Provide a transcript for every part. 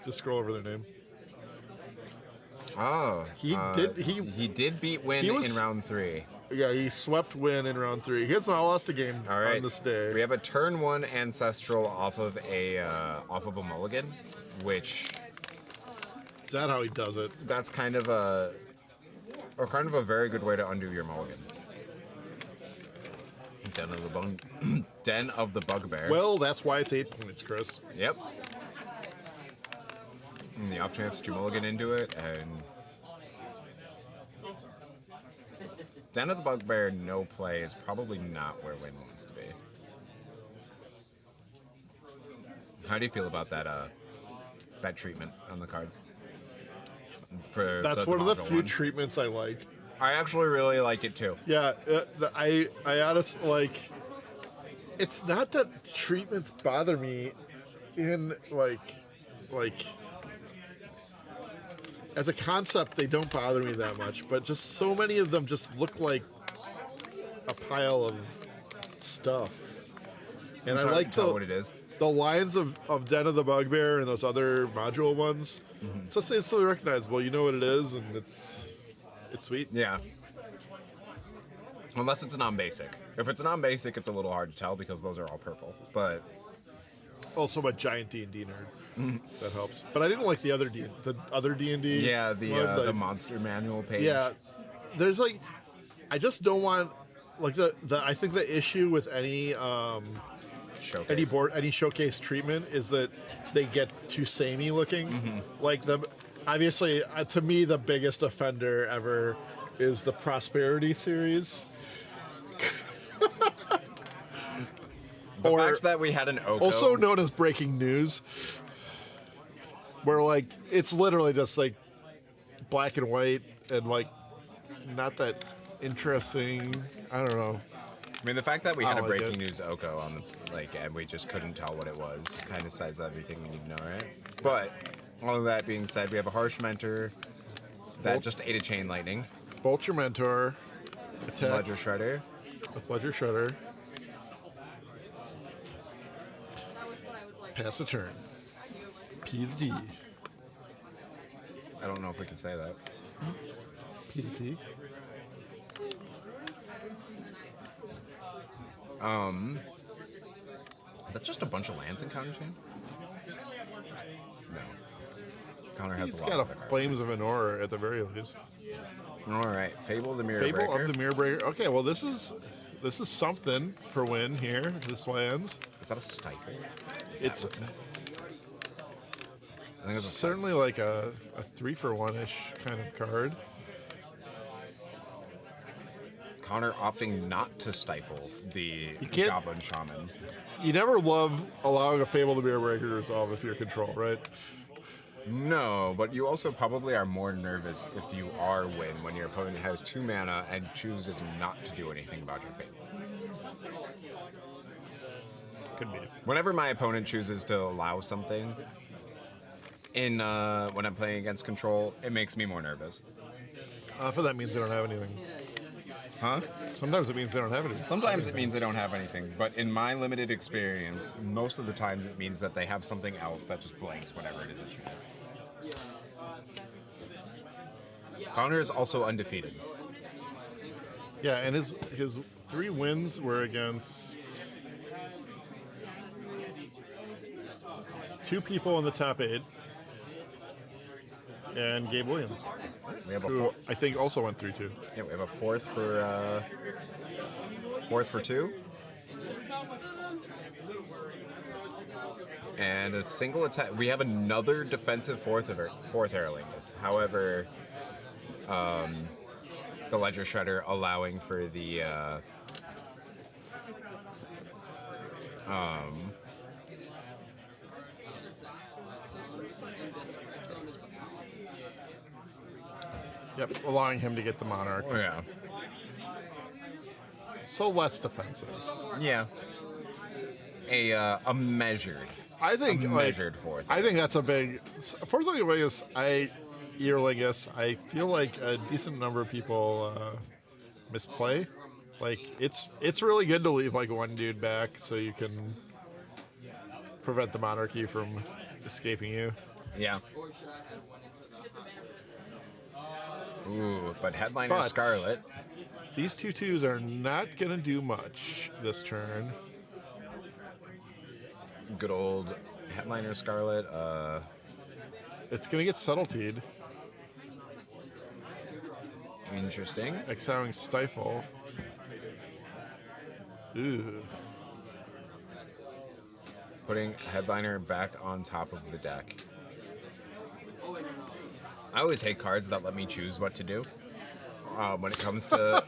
Just scroll over their name. Oh, He did beat Wynne in round 3. Yeah, he swept Wynne in round 3. He has not lost a game All right. on this day. We have a turn 1 ancestral off of a mulligan, which Is that how he does it? that's kind of a very good way to undo your mulligan. Den of the Bugbear. Well, that's why it's 8 points, Chris. Yep. And the off chance that you mulligan into it, and Den of the Bugbear no play is probably not where Wynne wants to be. How do you feel about that treatment on the cards? That's one of the few treatments I like. I actually really like it too. Yeah, I honestly like. It's not that treatments bother me, in like as a concept they don't bother me that much, but just so many of them just look like a pile of stuff. And I like what it is. The lines of Den of the Bugbear and those other module ones. Mm-hmm. It's so recognizable. You know what it is, and it's sweet. Yeah. Unless it's a non-basic. If it's a non-basic, it's a little hard to tell because those are all purple. But also a giant D&D nerd. That helps. But I didn't like the other D&D. Yeah, the monster manual page. Yeah, there's like, I just don't want like I think the issue with any showcase treatment is that they get too samey looking. Mm-hmm. Like obviously to me the biggest offender ever is the Prosperity series. The fact that we had an Oko, also known as Breaking News, where like it's literally just like black and white and like not that interesting. I don't know. I mean, the fact that we had a Breaking News Oko on the and we just couldn't tell what it was kind of says everything we need to know, right? But all of that being said, we have a Harsh Mentor that just ate a Chain Lightning. Bolt your Mentor. Attack Ledger Shredder. With Ledger Shredder. Pass the turn. P to D. I don't know if we can say that. P to D. Is that just a bunch of lands in Counter Chain? No. Counter has a lot. He's got a Flames of Anora at the very least. All right, Fable of the Mirror Fable Breaker. of the Mirror Breaker. Okay, well this is something for Wynne here. This lands. Is that a Stifle? It's I think it's certainly like a 3-for-1-ish kind of card. Connor opting not to stifle the Goblin Shaman. You never love allowing a Fable of the Mirror Breaker to resolve if you're control, right? No, but you also probably are more nervous if you are Wynne when your opponent has 2 mana and chooses not to do anything about your Fable. Could be. Whenever my opponent chooses to allow something in when I'm playing against control, it makes me more nervous. For that means they don't have anything. Huh? Sometimes it means they don't have anything. Sometimes it means they don't have anything, but in my limited experience, most of the time it means that they have something else that just blanks whatever it is that you have. Connor is also undefeated. Yeah, and his 3 wins were against 2 people in the top 8. And Gabe Williams, who I think also went 3-2. Yeah, we have a fourth for 2. And a single attack. We have another defensive fourth Aerolings. However, the Ledger Shredder allowing for the Yep, allowing him to get the Monarch. Oh, yeah. So less defensive. Yeah. A measured. I think measured fourth. I think that's a big. Fourth Aerolings, Aerolings, I feel like a decent number of people misplay. Like it's really good to leave like one dude back so you can prevent the monarchy from escaping you. Yeah. Ooh, but Headliner But Scarlet. these 2/2s are not going to do much this turn. Good old Headliner Scarlet. It's going to get subtletied, Interesting. exiling Stifle. Ooh. Putting Headliner back on top of the deck. I always hate cards that let me choose what to do when it comes to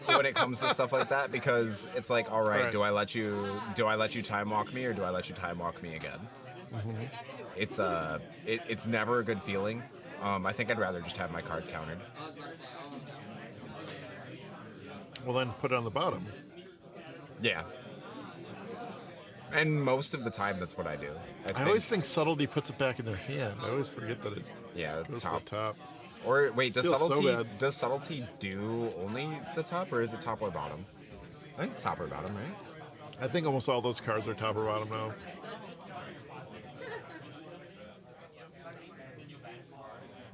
stuff like that, because it's like, all right, Right. do I let you time walk me, or do I let you time walk me again? It's never a good feeling. I think I'd rather just have my card countered. Well, then put it on the bottom. Yeah. And most of the time, that's what I do. I always think subtlety puts it back in their hand. I always forget that it yeah, goes to the top. Or wait, does Feels so subtlety bad. does subtlety do only the top, or is it top or bottom? I think it's top or bottom, right? I think almost all those cards are top or bottom now.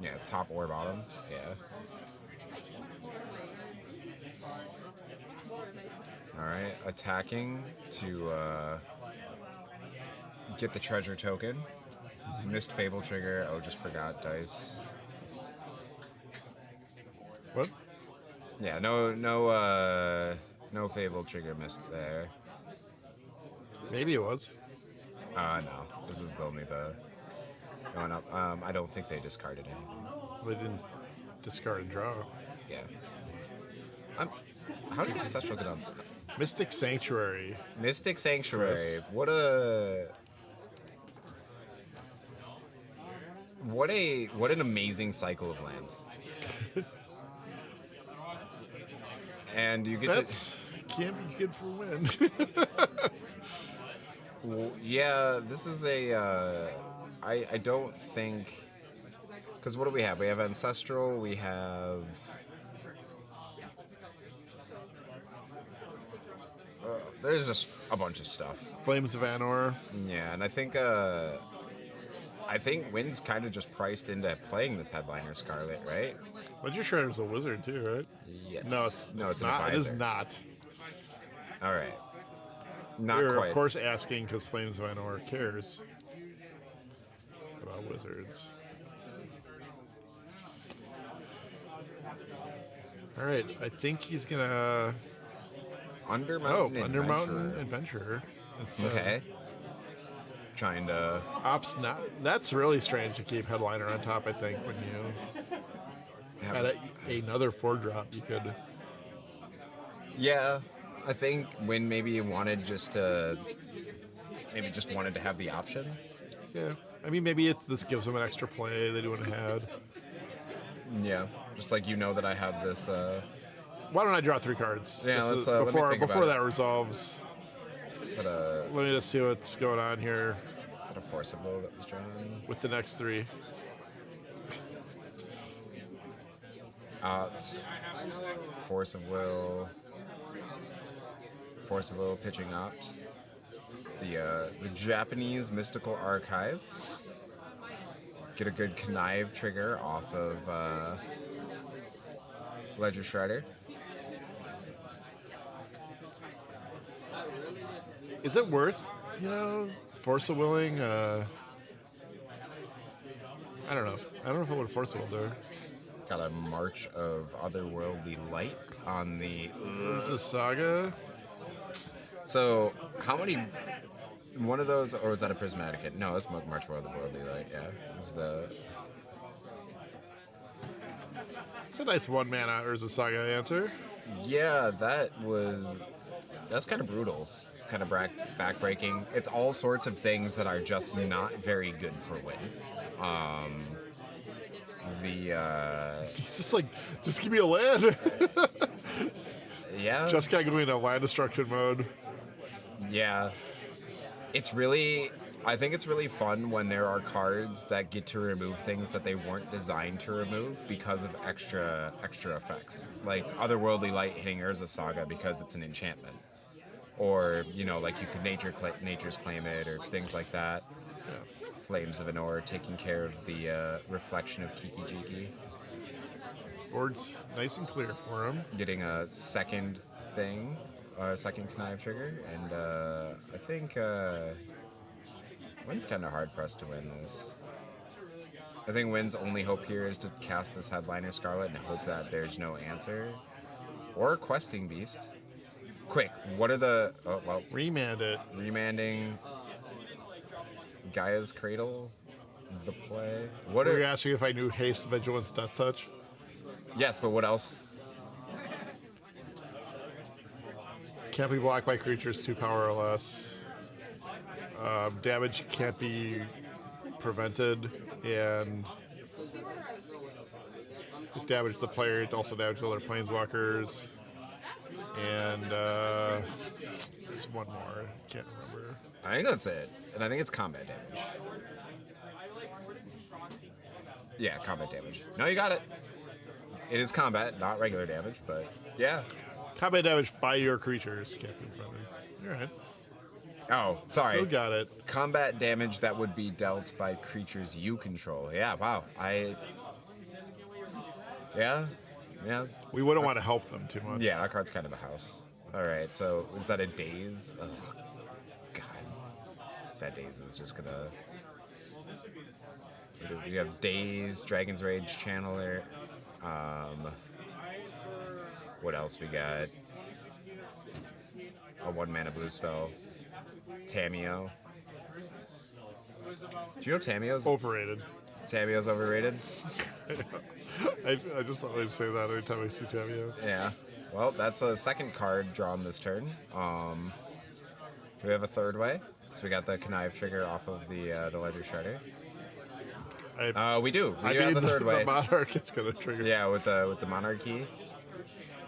Yeah, top or bottom. Yeah. All right, attacking to get the treasure token. Missed Fable trigger. Oh, just forgot dice. What? Yeah, no Fable trigger missed there. Maybe it was. No, this is only the going up. I don't think they discarded anything. They didn't discard and draw. Yeah. How did Ancestral get on top? Mystic Sanctuary. Mystic Sanctuary. Yes. What an amazing cycle of lands. And you get That's can't be good for Wynne. yeah, this is a I don't think, because what do we have? We have Ancestral, we have there's just a bunch of stuff. Flames of Anor. Yeah, and I think Wynne's kind of just priced into playing this Headliner Scarlet, right? Ledger Shredder's a wizard too, right? Yes. No, it's an not. It advisor. is not. All right. Not You're quite. of course asking because Flames of Anor cares about wizards. All right, I think he's gonna. Undermountain Undermountain Adventurer. Instead. Okay. Trying to. Ops not. That's really strange to keep Headliner on top. I think when you had another 4-drop, you could. Yeah, I think Wynne maybe wanted to have the option. Yeah, I mean maybe this gives them an extra play they wouldn't have had. Yeah, just like that I have this. Why don't I draw 3 cards? Yeah, Just let's, let me think before about that resolves. Is that a Let me just see what's going on here Force of Will that was drawn? with the next 3. Opt. Force of Will. Force of Will pitching Opt. The Japanese Mystical Archive. Get a good Connive trigger off of Ledger Shredder. Is it worth, Force of Willing? I don't know. I don't know if I would force a will there. Got a March of Otherworldly Light on the. Is this Saga? So, how many. One of those, or was that a Prismatic hit? No, it's March of Otherworldly Light, yeah. This is the. It's a nice 1-mana Urza Saga answer. Yeah, that's kind of brutal. It's kind of backbreaking. It's all sorts of things that are just not very good for Wynne. He's just like, just give me a land. Yeah. Just got going into land destruction mode. Yeah. I think it's really fun when there are cards that get to remove things that they weren't designed to remove because of extra effects. Like Otherworldly Light hitting Urza Saga because it's an enchantment. Or, like you could Nature's Claim it or things like that. Yeah. Flames of Anor, taking care of the reflection of Kiki Jiki. Board's nice and clear for him. Getting a second thing, second connive trigger, and I think Wynne's kind of hard pressed to win this. I think Wynne's only hope here is to cast this Headliner Scarlet and hope that there's no answer. Or Questing Beast. Quick, what are the... Oh, well. Remand it. Remanding Gaia's Cradle, the play. What are you asking if I knew Haste, Vigilance, Death Touch? Yes, but what else? Can't be blocked by creatures 2 power or less. Damage can't be prevented, and damage the player. It also damages other planeswalkers. And there's one more. Can't remember. I think that's it. And I think it's combat damage. Yeah, combat damage. No, you got it. It is combat, not regular damage, but yeah. Combat damage by your creatures can't be prevented. All right. Oh, sorry. Still got it. Combat damage that would be dealt by creatures you control. Yeah, wow. Yeah. We wouldn't want to help them too much. Yeah, that card's kind of a house. All right, so is that a daze? Ugh. God. That daze is just gonna... We have Daze, Dragon's Rage, Channeler. What else we got? A 1-mana blue spell. Tameo. Do you know Tameo's Overrated. Tameo's overrated? I just always say that every time I see Tameo. Yeah. Well, that's a second card drawn this turn. Do we have a third way? So we got the connive trigger off of the Ledger Shredder. We do. We do have the third way. The Monarch is going to trigger. Yeah, with the Monarchy.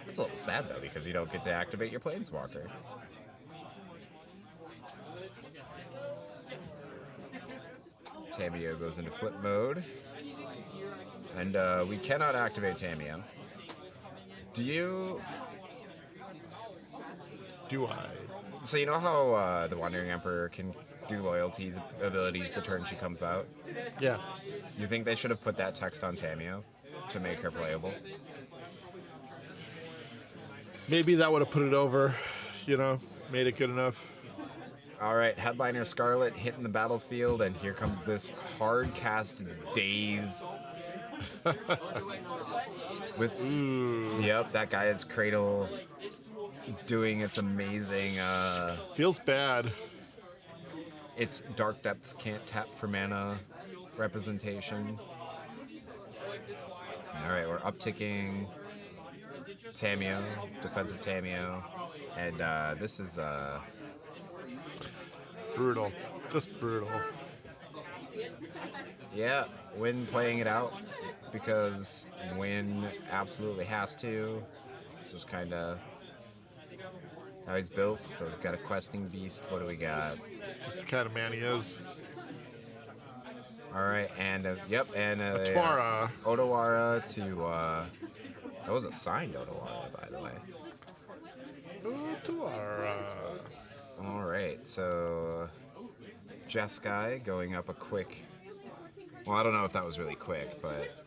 It's a little sad though because you don't get to activate your Planeswalker. Tameo goes into flip mode. And we cannot activate Tameo. Do I? So you know how the Wandering Emperor can do loyalty abilities the turn she comes out? Yeah. You think they should have put that text on Tameo to make her playable? Maybe that would have put it over, made it good enough. All right, Headliner Scarlet hitting the battlefield, and here comes this hard cast Daze. Yep, that Gaia's Cradle doing its amazing... Feels bad. It's Dark Depths can't tap for mana representation. All right, we're upticking Tameo, defensive Tameo, and this is... brutal. Just brutal. Yeah, Wynne playing it out because Wynne absolutely has to. It's just kind of how he's built, but we've got a Questing Beast. What do we got? Just the kind of man he is. All right, and a Otawara. Otawara to... that was a signed Otawara, by the way. Otawara. All right, so Jeskai going up a quick... Well, I don't know if that was really quick, but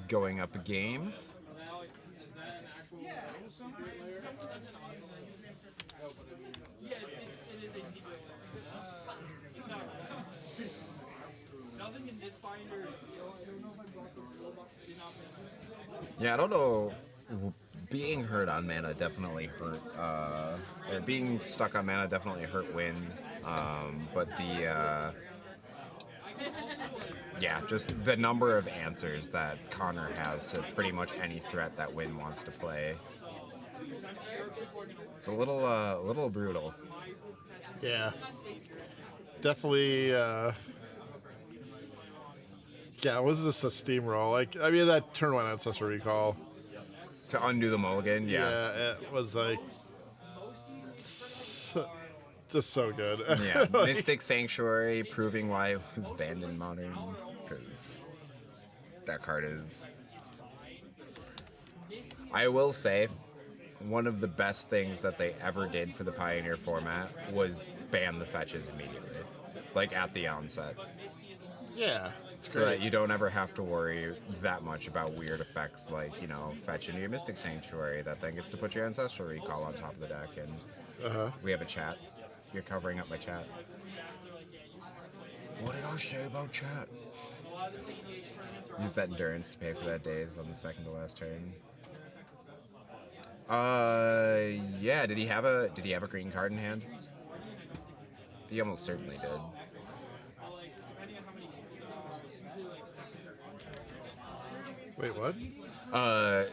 going up a game. Yeah, I don't know. Being hurt on mana definitely hurt. Or being stuck on mana definitely hurt Wynne. But the... yeah, just the number of answers that Connor has to pretty much any threat that Wynne wants to play. It's a little brutal. Yeah. Definitely, yeah, was this a steamroll? That turn one Ancestor Recall. To undo the mulligan, yeah. Yeah, it was just so good. Yeah, Mystic Sanctuary proving why it was banned in Modern, because that card is... I will say, one of the best things that they ever did for the Pioneer format was ban the fetches immediately. like at the onset, Yeah. It's so great. that you don't ever have to worry that much about weird effects like, you know, fetch into your Mystic Sanctuary. That then gets to put your Ancestral Recall on top of the deck, and we have a chat. You're covering up my chat. What did I say about chat? Use that endurance to pay for that daze on the second to last turn. Yeah. Did he have a green card in hand? He almost certainly did. Wait, what?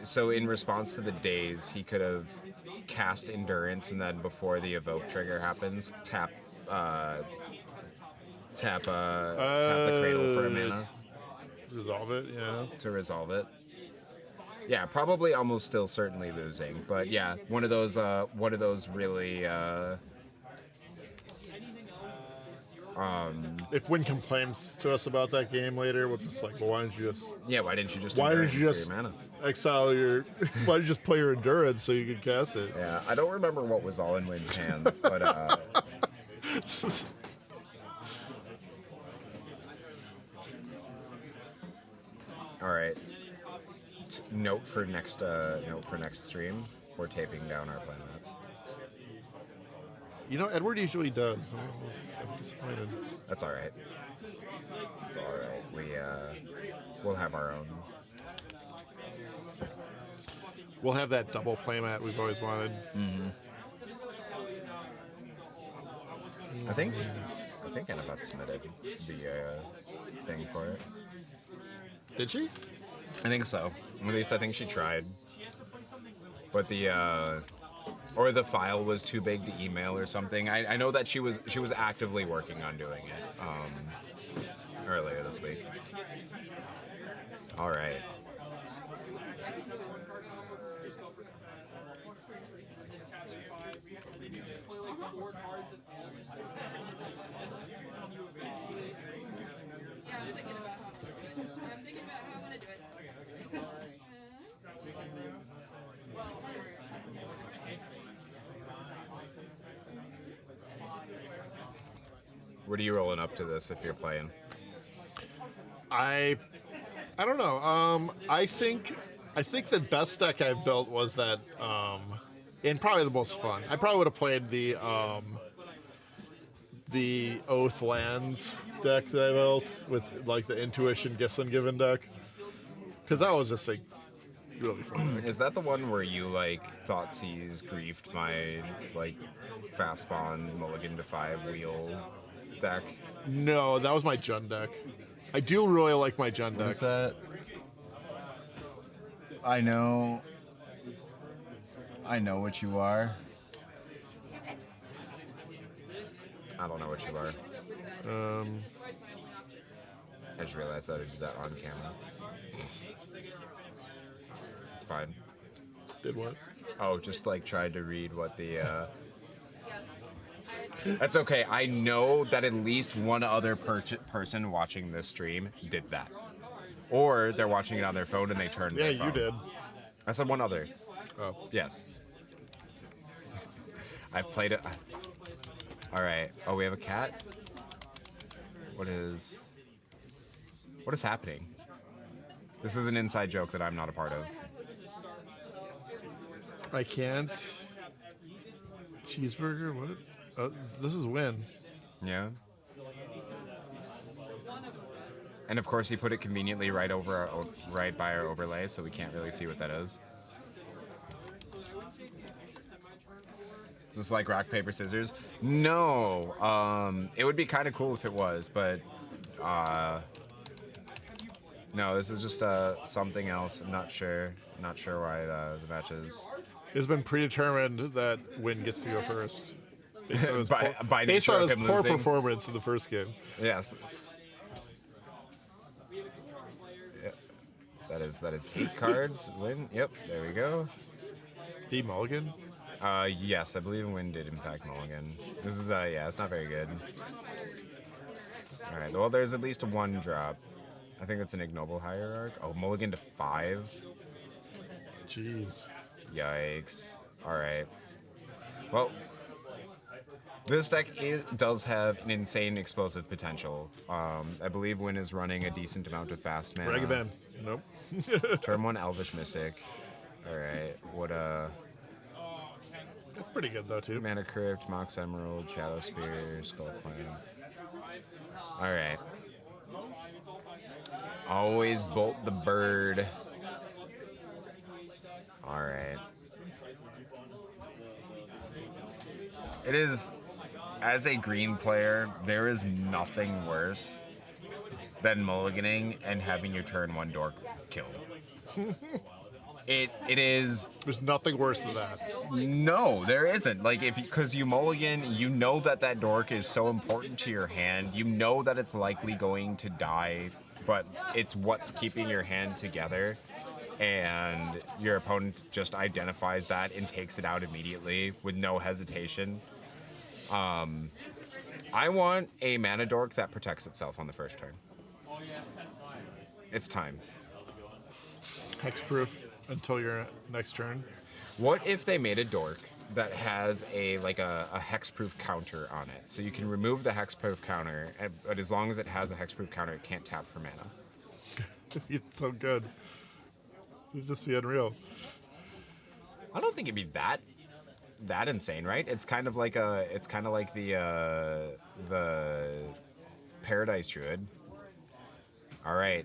So in response to the daze, he could have cast endurance, and then before the evoke trigger happens, tap the cradle for a mana Resolve it, yeah. to resolve it. Yeah, probably almost still certainly losing, but yeah, one of those really If Wynne complains to us about that game later, we'll just like, well, why didn't you just yeah. Why didn't you just why endurance didn't you for just your mana? exile your why did you just play your endurance so you could cast it? Yeah, I don't remember what was all in Wynn's hand, but all right. Note for next stream, we're taping down our planets. You know, Edward usually does. I'm disappointed. That's all right. It's all right. We'll have our own. We'll have that double playmat we've always wanted. I think Annabeth submitted the thing for it. Did she? I think so. At least I think she tried. But the file was too big to email or something. I know that she was actively working on doing it earlier this week. All right. What are you rolling up to this if you're playing? I don't know. I think the best deck I've built was that, and probably the most fun. I probably would have played the Oath Lands deck that I built with like the Intuition Gisland Given deck, because that was just like really fun. deck. Is that the one where you like Thoughtseize griefed my like fast bond mulligan to 5 wheel deck? No, that was my Jund deck. I do really like my Jund deck. What's that? I know what you are. I don't know what you are. I just realized that I did that on camera. It's fine. Did what? Oh, just like tried to read what the. That's okay. I know that at least one other person watching this stream did that, or they're watching it on their phone and they turned. Yeah, their you phone. did. I said one other. Oh, Yes. I've played it. All right. Oh, we have a cat. What is happening? This is an inside joke that I'm not a part of. I can't. Cheeseburger? What? This is Wynne. Yeah. And of course, he put it conveniently right by our overlay, so we can't really see what that is. Is this like rock, paper, scissors? No. It would be kind of cool if it was, but no. This is just something else. I'm not sure. Not sure why the match is. It's been predetermined that Wynne gets to go first. Based on his by based nature on of his him poor losing. performance in the first game. Yes. Yeah. That is 8 cards. Win. Yep. There we go. D Mulligan? Yes, I believe Wynn did in fact mulligan. This is yeah, it's not very good. All right. Well, there's at least one drop. I think it's an ignoble hierarch. Oh, mulligan to 5. Jeez. Yikes. All right. Well, This deck does have an insane explosive potential. I believe Wynne is running a decent amount of fast mana. Ragavan. Nope. Turn 1 Elvish Mystic. Alright, what That's pretty good though too. Mana Crypt, Mox Emerald, Shadow Spear, Skull Clan. Alright. Always bolt the bird. Alright. It is, as a green player, there is nothing worse than mulliganing and having your turn 1 dork killed. It is. There's nothing worse than that. No, there isn't. Like, because you mulligan, you know that that dork is so important to your hand. You know that it's likely going to die, but it's what's keeping your hand together. And your opponent just identifies that and takes it out immediately with no hesitation. I want a mana dork that protects itself on the first turn. It's time. Hexproof until your next turn. What if they made a dork that has a hexproof counter on it? So you can remove the hexproof counter, but as long as it has a hexproof counter, it can't tap for mana. It's so good. It'd just be unreal. I don't think it'd be that insane, right? It's kind of like the Paradise Druid. All right,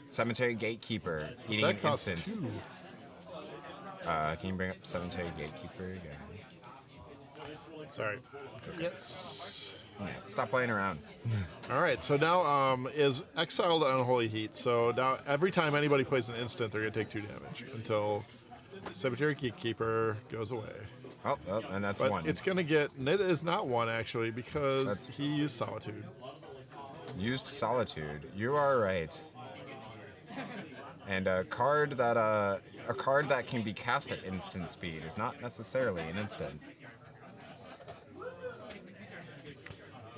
Cemetery Gatekeeper eating That an costs instant. 2. Can you bring up Cemetery Gatekeeper again? Sorry. It's okay. Yes. Yeah, stop playing around. All right. So now is exiled Unholy Heat. So now every time anybody plays an instant, they're gonna take 2 damage until Cemetery Gatekeeper goes away. Oh, and that's But 1. it's gonna get. It is not 1 actually because That's- he used Solitude. Used Solitude. You are right. And a card that can be cast at instant speed is not necessarily an instant.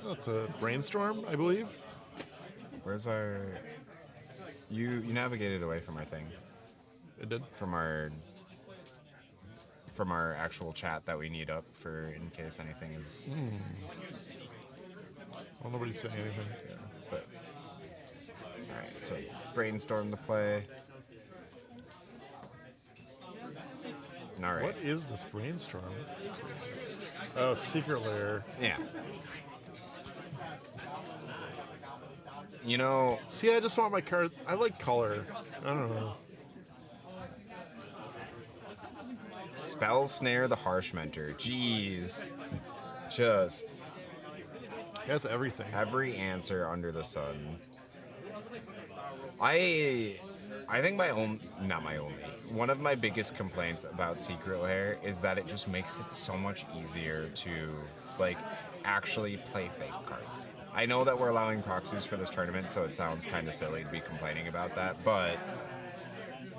Oh, it's a Brainstorm, I believe. Where's our? You navigated away from our thing, It did. from our actual chat that we need up for in case anything is. Well, nobody's saying anything. Yeah, but all right. So Brainstorm to play. All right. What is this Brainstorm? Oh, Secret Lair. Yeah. You know, See, I just want my card. I like color. I don't know. Spell Snare the Harsh Mentor. Jeez. Just That's everything. every answer under the sun. I think one of my biggest complaints about Secret Lair is that it just makes it so much easier to actually play fake cards. I know that we're allowing proxies for this tournament, so it sounds kind of silly to be complaining about that, but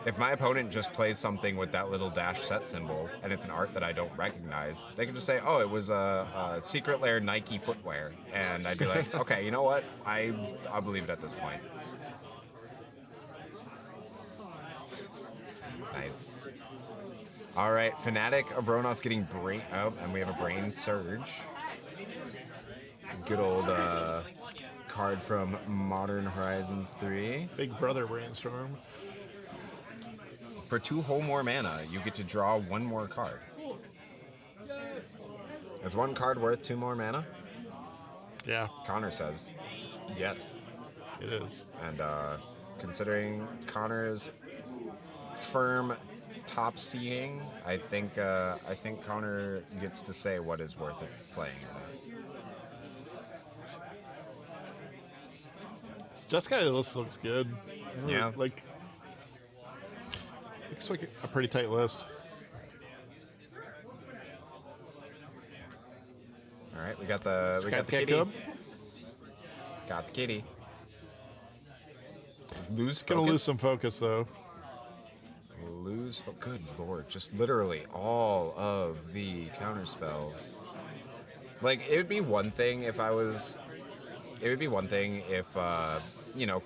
if my opponent just plays something with that little dash set symbol and it's an art that I don't recognize, they can just say, oh, it was a Secret Lair Nike footwear, and I'd be like, okay, you know what? I'll believe it at this point. Nice. All right, Fanatic of Ronos getting brain. Oh, and we have a Brain Surge. Good old card from Modern Horizons 3. Big Brother Brainstorm. For 2 whole more mana, you get to draw 1 more card. Is 1 card worth 2 more mana? Yeah, Connor says yes. it is. And considering Connor's firm top seeding, I think Connor gets to say what is worth it playing or not. Jeskai, this looks good. Yeah. Looks like a pretty tight list. All right, we got the Cat kitty. Cub. Got the kitty. Lose Gonna lose focus. some focus though. Good lord, just literally all of the counter spells. It would be one thing if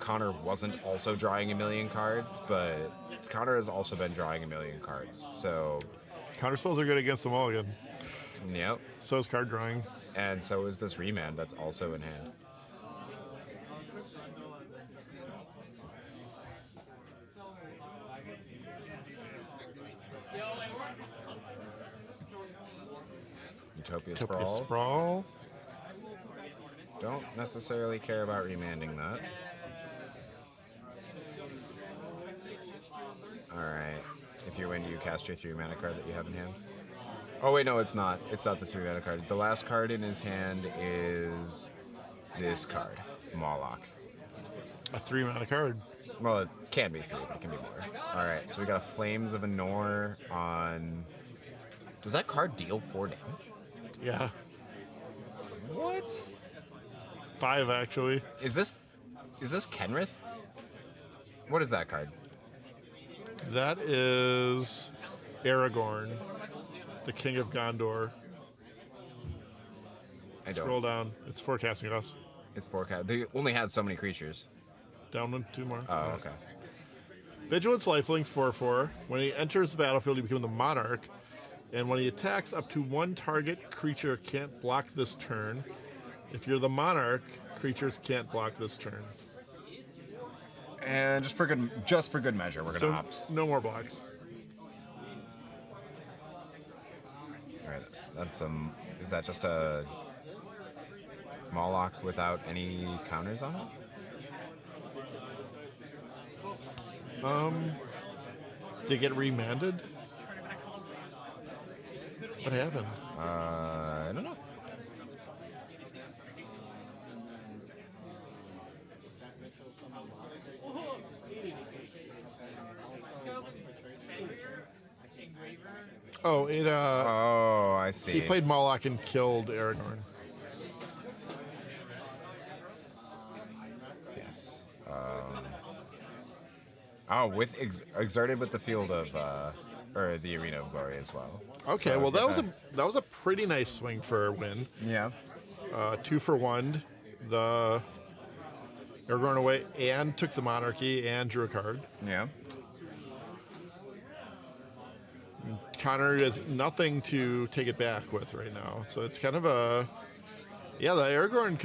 Connor wasn't also drawing a million cards, but Connor has also been drawing a million cards. So, Counterspells are good against them all again. yep. So is card drawing. And so is this remand that's also in hand. Utopia Sprawl. Sprawl. Don't necessarily care about remanding that. Alright. If you win, do you cast your 3-mana card that you have in hand? Oh wait, no, it's not. It's not the 3-mana card. The last card in his hand is this card, Moloch. A 3-mana card. Well, it can be 3, but it can be more. Alright, so we got a Flames of Anor on... Does that card deal 4 damage? Yeah. What? 5, actually. Is this Kenrith? What is that card? That is Aragorn, the King of Gondor. I don't. Scroll down. It's forecasting us. It's forecast. They only has so many creatures. Down 1, 2 more. Oh, okay. Vigilance Lifelink 4/4. When he enters the battlefield, you become the Monarch. And when he attacks, up to 1 target creature can't block this turn. If you're the Monarch, creatures can't block this turn. And just for good measure, we're gonna opt. No more blocks. All right, that's Is that just a Moloch without any counters on it? Did it get remanded? What happened? I don't know. Oh, it. Oh, I see. He played Moloch and killed Aragorn. Yes. With exerted with the field of, or the arena of glory as well. Okay, So well that was a pretty nice swing for Wynne. Yeah. 2 for 1. The Aragorn away and took the Monarchy and drew a card. Yeah. Connor has nothing to take it back with right now, so it's kind of a the Aragorn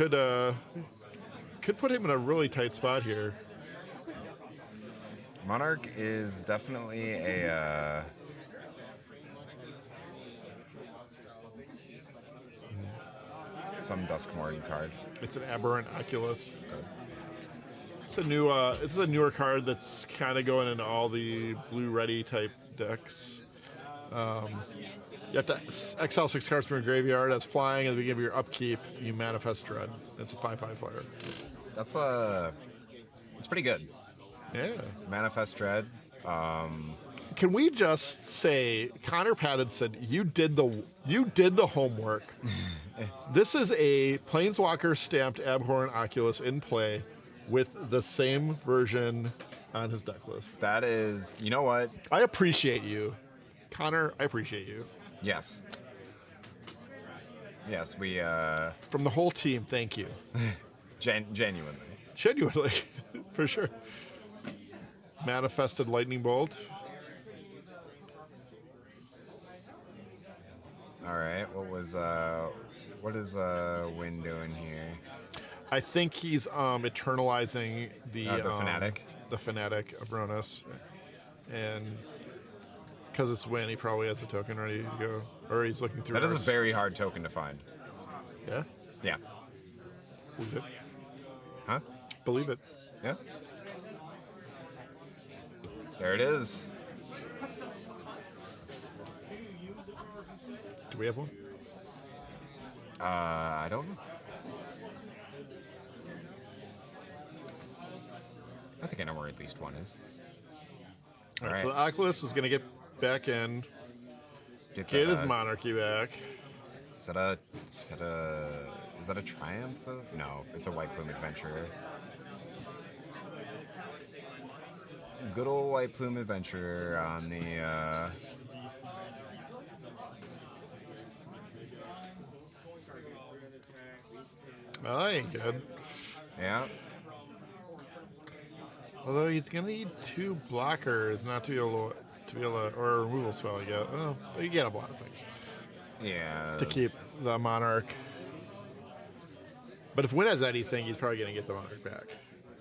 could put him in a really tight spot here. Monarch is definitely a some Duskmourn card. It's an Aberrant Oculus. Okay. It's a newer card that's kind of going into all the blue ready type decks. You have to exile 6 cards from your graveyard as flying at the beginning of your upkeep. You manifest Dread. It's a 5/5 flyer. It's pretty good. Yeah. Manifest Dread. Can we just say, Connor Pattinson, you did the homework. This is a Planeswalker stamped Abhorrent Oculus in play with the same version on his deck list. That is, you know what? I appreciate you. Connor, I appreciate you. Yes. Yes, we... From the whole team, thank you. Genuinely. Genuinely, for sure. Manifested Lightning Bolt. All right, what is Wynne doing here? I think he's eternalizing the Fanatic. The Fanatic of Ronus. And because it's Wynne, he probably has a token ready to go. Or he's looking through That is a ours. very hard token to find. Yeah? Yeah. Believe it. Huh? Believe it. Yeah. There it is. Do we have one? I don't know. I think I know where at least one is. All right, so the Oculus is going to get back in. Get his Monarchy back. Is that a Triumph? No, it's a White Plume Adventurer. Good old White Plume Adventurer on the... Well, that ain't good. Yeah. Although he's gonna need 2 blockers not to be able to, or a removal spell. You get a lot of things. Yeah. To keep the Monarch. But if Wynne has anything, he's probably going to get the Monarch back.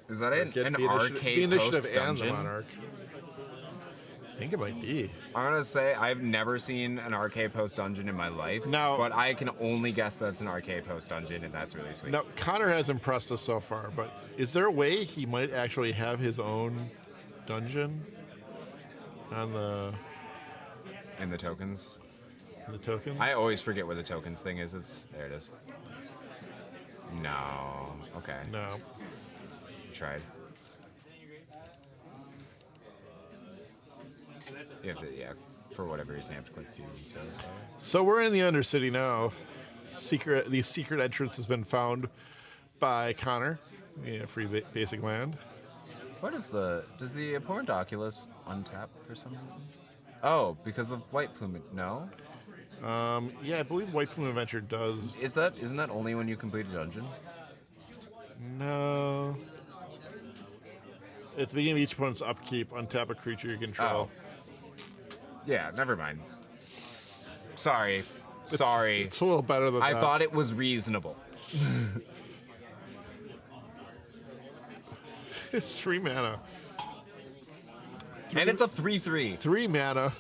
Is that an The arcade initiative post and the dungeon? Monarch. I think it might be. I'm gonna say I've never seen an arcade post dungeon in my life. Now- but I can only guess that's an arcade post dungeon, and that's really sweet. Now, Connor has impressed us so far, but is there a way he might actually have his own dungeon on the And the tokens. token? I always forget where the tokens thing is. There it is. No. Okay. No. Tried. You have to, yeah. For whatever reason, you have to click few details there. So we're in the Undercity now. The secret entrance has been found by Connor. Free basic land. What is does the opponent Oculus untap for some reason? Oh, because of White Plume. No? Yeah, I believe White Plume Adventure does. Isn't that only when you complete a dungeon? No. At the beginning of each opponent's upkeep, untap a creature you control. Oh. Yeah, never mind. Sorry. It's a little better than that. I thought it was reasonable. 3 mana. And it's a 3/3. 3 mana.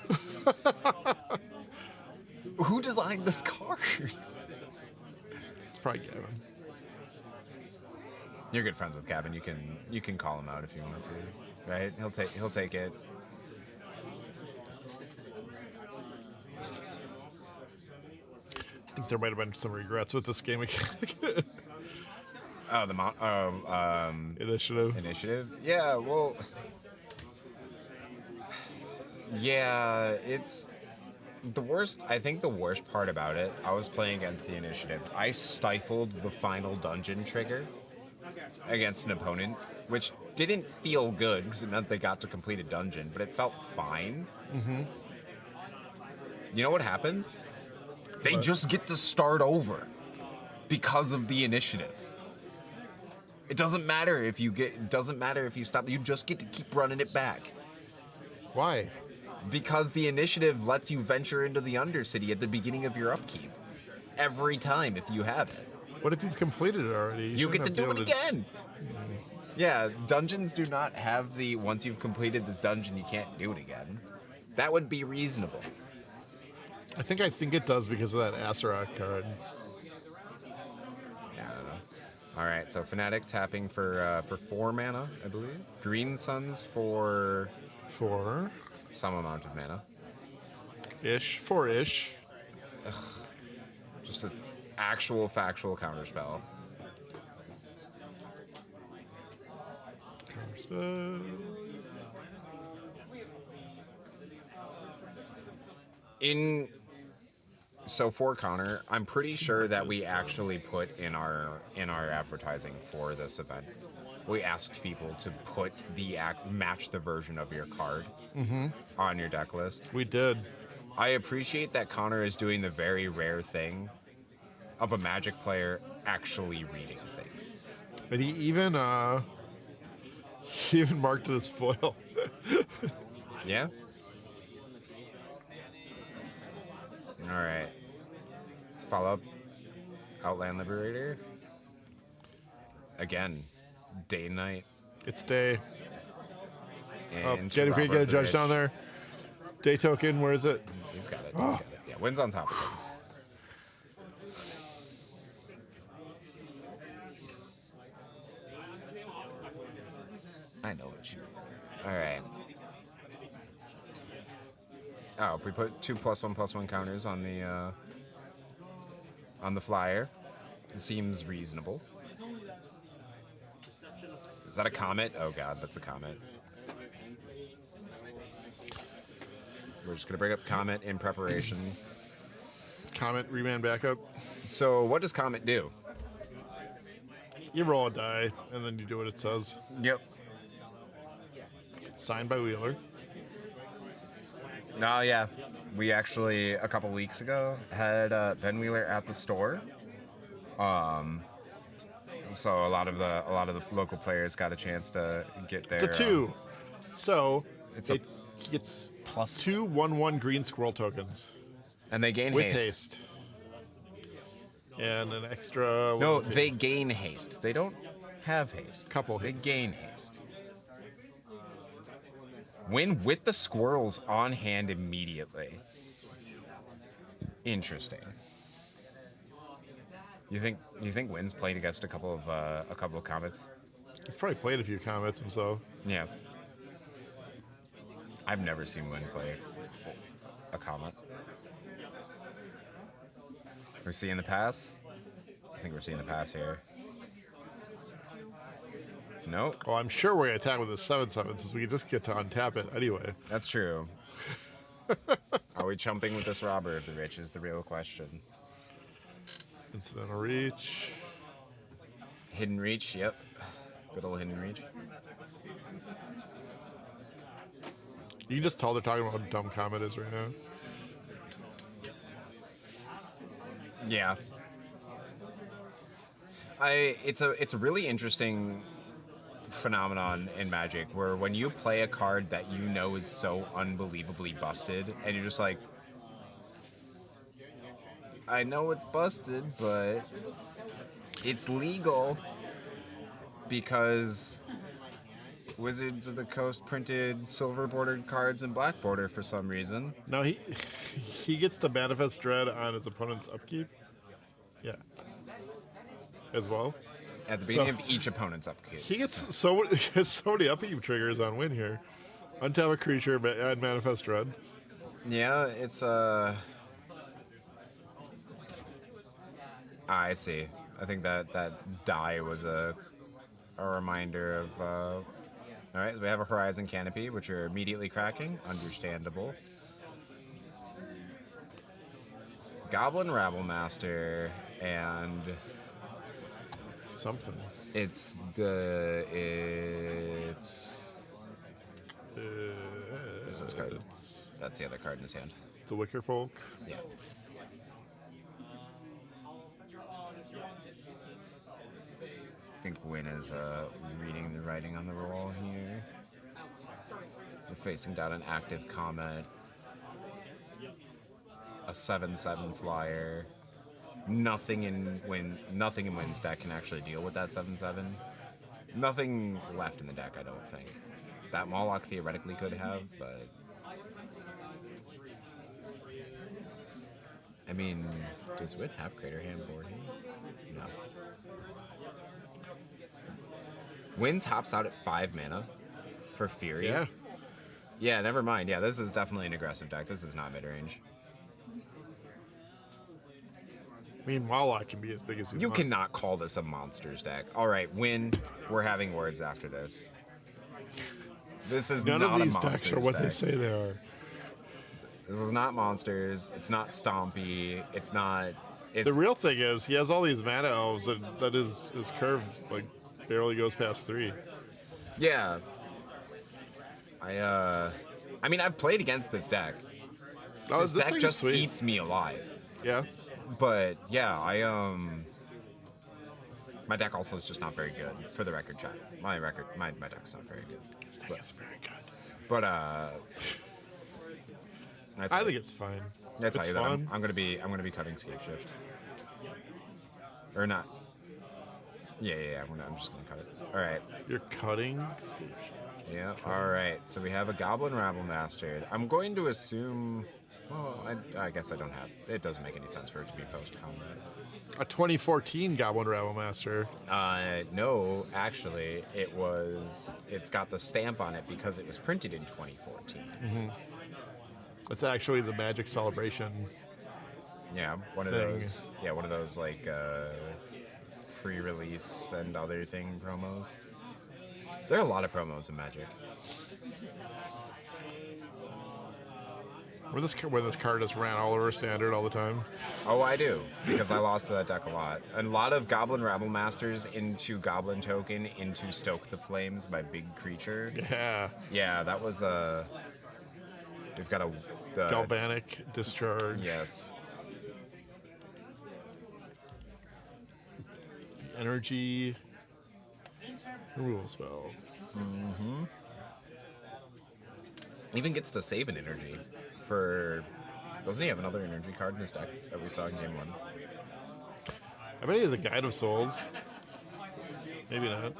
Who designed this card? It's probably Gavin. You're good friends with Gavin. You can call him out if you want to, right? He'll take it. I think there might have been some regrets with this game mechanic. Oh, Initiative. Yeah, well, yeah, it's the worst. I think the worst part about it, I was playing against the initiative. I stifled the final dungeon trigger against an opponent, which didn't feel good because it meant they got to complete a dungeon, but it felt fine. Mm-hmm. You know what happens? They just get to start over because of the initiative. It doesn't matter if you stop. You just get to keep running it back. Why? Because the initiative lets you venture into the Undercity at the beginning of your upkeep. Every time if you have it. What if you've completed it already? You get to do it again. Yeah, dungeons do not have once you've completed this dungeon, you can't do it again. That would be reasonable. I think it does because of that Azeroth card. Yeah, I don't know. All right, so Fnatic tapping for 4 mana, I believe. Green Suns for 4 some amount of mana. ish, 4-ish. Just an actual factual counterspell. Counterspell. So for Connor, I'm pretty sure that we actually put in our advertising for this event, we asked people to put match the version of your card on your deck list. We did. I appreciate that Connor is doing the very rare thing of a Magic player actually reading things. And he even marked it as foil. Yeah? All right. Let's follow up Outland Liberator. Again, day and night. It's day. And Get a judge down there. Day token, where is it? He's got it. He's got it. Yeah, Wynne's on top of things. I know what you. All right. Oh, we put 2 +1/+1 counters on the flyer. It seems reasonable. Is that a comet? Oh god, that's a comet. We're just gonna bring up comet in preparation. Comet, remand backup. So what does comet do? You roll a die, and then you do what it says. Yep. Signed by Wheeler. Oh yeah, we actually a couple weeks ago had Ben Wheeler at the store. So a lot of the local players got a chance to get their. It's a 2. So it's plus 2 1/1 green squirrel tokens and they gain with haste. And an extra. No, they gain haste. They don't have haste. Couple They haste. gain haste. Wynne with the squirrels on hand immediately. Interesting. You think Wynne's played against a couple of comets? He's probably played a few comets himself. Yeah. I've never seen Wynne play a comet. We're seeing the pass. I think we're seeing the pass here. Nope. Oh, I'm sure we're gonna attack with a 7/7 since we can just get to untap it anyway. That's true. Are we chumping with this robber of the rich is the real question. Incidental reach. Hidden reach, yep. Good old hidden reach. You can just tell they're talking about how dumb Comet is right now. Yeah. It's a really interesting phenomenon in Magic where when you play a card that you know is so unbelievably busted and you're just like, I know it's busted, but it's legal because Wizards of the Coast printed silver bordered cards and black border for some reason. No, he gets to manifest dread on his opponent's upkeep. Yeah. As well. At the beginning of each opponent's upkeep. He gets so many upkeep triggers on Wynne here. Untap a creature and manifest dread. Yeah, it's I see. I think that die was a reminder of. All right, we have a Horizon Canopy, which are immediately cracking. Understandable. Goblin Rabblemaster, and Something. it's this card. That's the other card in his hand. The Wicker Folk. Yeah. I think Wynne is reading the writing on the wall here. We're facing down an active Comet, a 7/7 flyer. Nothing in Wynn's deck can actually deal with that 7/7. Nothing left in the deck, I don't think. That Moloch theoretically could have, but I mean, does Wynne have Craterhand boarding? No. Wynne tops out at 5 mana for Fury. Yeah. Yeah, never mind. Yeah, this is definitely an aggressive deck. This is not mid-range. I mean, Moloch can be as big as you You want. cannot call this a monsters deck. All right, Wynne, we're having words after this. This is None not of these a monsters decks are what deck. they say they are. This is not monsters. It's not Stompy. It's not. It's The real thing is he has all these mana elves that his curve like barely goes past 3. yeah. I mean, I've played against this deck. Oh, This deck thing is just sweet. eats me alive. Yeah. But yeah, my deck also is just not very good. For the record, chat. My deck's not very good. This deck is very good. But I think it's fine. I tell it's you that fun. I'm gonna be cutting Scapeshift. Or not. Yeah. I'm just gonna cut it. All right. You're cutting Scapeshift. Yeah. All right. So we have a Goblin Rabblemaster. I'm going to assume. Well, I guess I don't have. It doesn't make any sense for it to be post-combat. A 2014 Goblin Rabblemaster. No, actually, it's got the stamp on it because it was printed in 2014. It's actually the Magic Celebration. Yeah, one of Thing. those. Yeah, one of those like pre-release and other thing promos. There are a lot of promos in Magic. Where this card just ran all over Standard all the time. Oh, I do, because I lost to that deck a lot. A lot of Goblin Rabblmasters into Goblin Token into Stoke the Flames, my big creature. Yeah. Yeah, that was we've got the Galvanic Discharge. Yes. Energy. Removal spell. Even gets to save an energy for. Doesn't he have another energy card in his deck that we saw in game 1? I bet he has a Guide of Souls. Maybe not.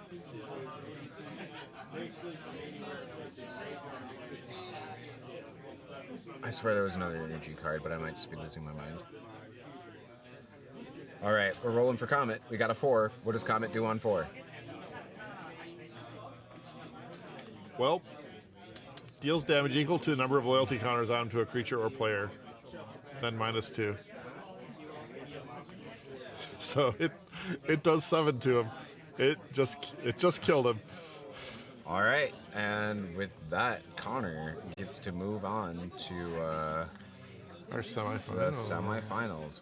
I swear there was another energy card, but I might just be losing my mind. All right, we're rolling for Comet. We got a 4. What does Comet do on 4? Well, deals damage equal to the number of loyalty counters onto a creature or player, then -2. So it does 7 to him. It just killed him. All right, and with that, Connor gets to move on to Our semifinals. the semifinals.